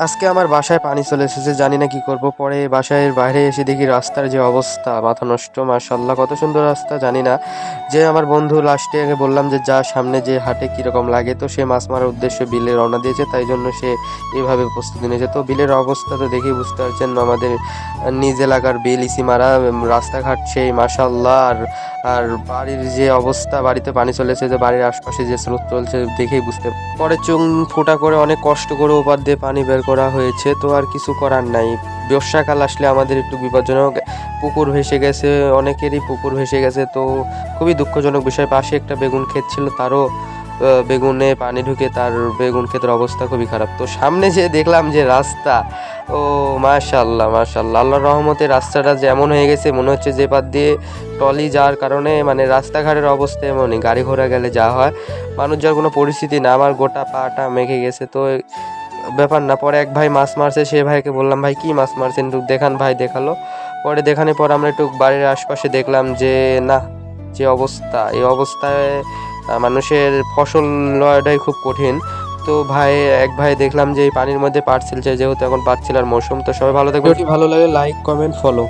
আজকে আমার বাসায় পানি চলে এসেছে, জানি না কি করব। পরে বাসায় বাইরে এসে দেখি রাস্তার যে অবস্থা, মাথা নষ্ট। মাশাল্লাহ, কত সুন্দর রাস্তা, জানি না। যে আমার বন্ধু লাস্টে বললাম যে যা সামনে যে হাটে কিরকম লাগে, তো সে মাছ মারার উদ্দেশ্যে বিলে রওনা দিয়েছে, তাই জন্য সে এভাবে প্রস্তুতি নিয়েছে। তো বিলের অবস্থা তো দেখেই বুঝতে পারছেন, আমাদের নিজ এলাকার বিল ইসিমারা, রাস্তাঘাট সেই মাশাল্লাহ। আর বাড়ির যে অবস্থা, বাড়িতে পানি চলে এসেছে, বাড়ির আশপাশে যে স্রোত চলছে দেখেই বুঝতে। পরে চুন ফুটা করে অনেক কষ্ট করে ওপার দিয়ে পানি বের করা হয়েছে, তো আর কিছু করার নাই। বর্ষাকাল আসলে আমাদের একটু বিপজ্জনক। পুকুর ভেসে গেছে, অনেকেরই পুকুর ভেসে গেছে, তো খুবই দুঃখজনক বিষয়। পাশে একটা বেগুন ক্ষেত ছিল, তারও বেগুনে পানি ঢুকে তার বেগুন ক্ষেতের অবস্থা খুবই খারাপ। তো সামনে যে দেখলাম যে রাস্তা, ও মাশাল্লাহ মাশাল্লাহ, আল্লাহর রহমতে রাস্তাটা যেমন হয়ে গেছে, মনে হচ্ছে যে পার দিয়ে ট্রলি যাওয়ার কারণে, মানে রাস্তাঘাটের অবস্থা এমনই, গাড়ি ঘোড়া গেলে যা হয়, মানুষ যাওয়ার কোনো পরিস্থিতি না। আমার গোটা পাটা মেখে গেছে, তো ব্যাপার না। পরে এক ভাই মাছ মারছে, সে ভাইকে বললাম ভাই কি মাছ মারছেন, একটু দেখান। ভাই দেখালো। পরে দেখানোর পর আমরা একটু বাড়ির আশপাশে দেখলাম যে না, যে অবস্থা, এই অবস্থায় মানুষের ফসল লওয়াটাই খুব কঠিন। তো ভাই, এক ভাই দেখলাম যে এই পানির মধ্যে পাট ছিল, যেহেতু এখন পাট ছিলার মৌসুম। তো সবাই ভালো থাকবে, ভালো লাগে লাইক কমেন্ট ফলো।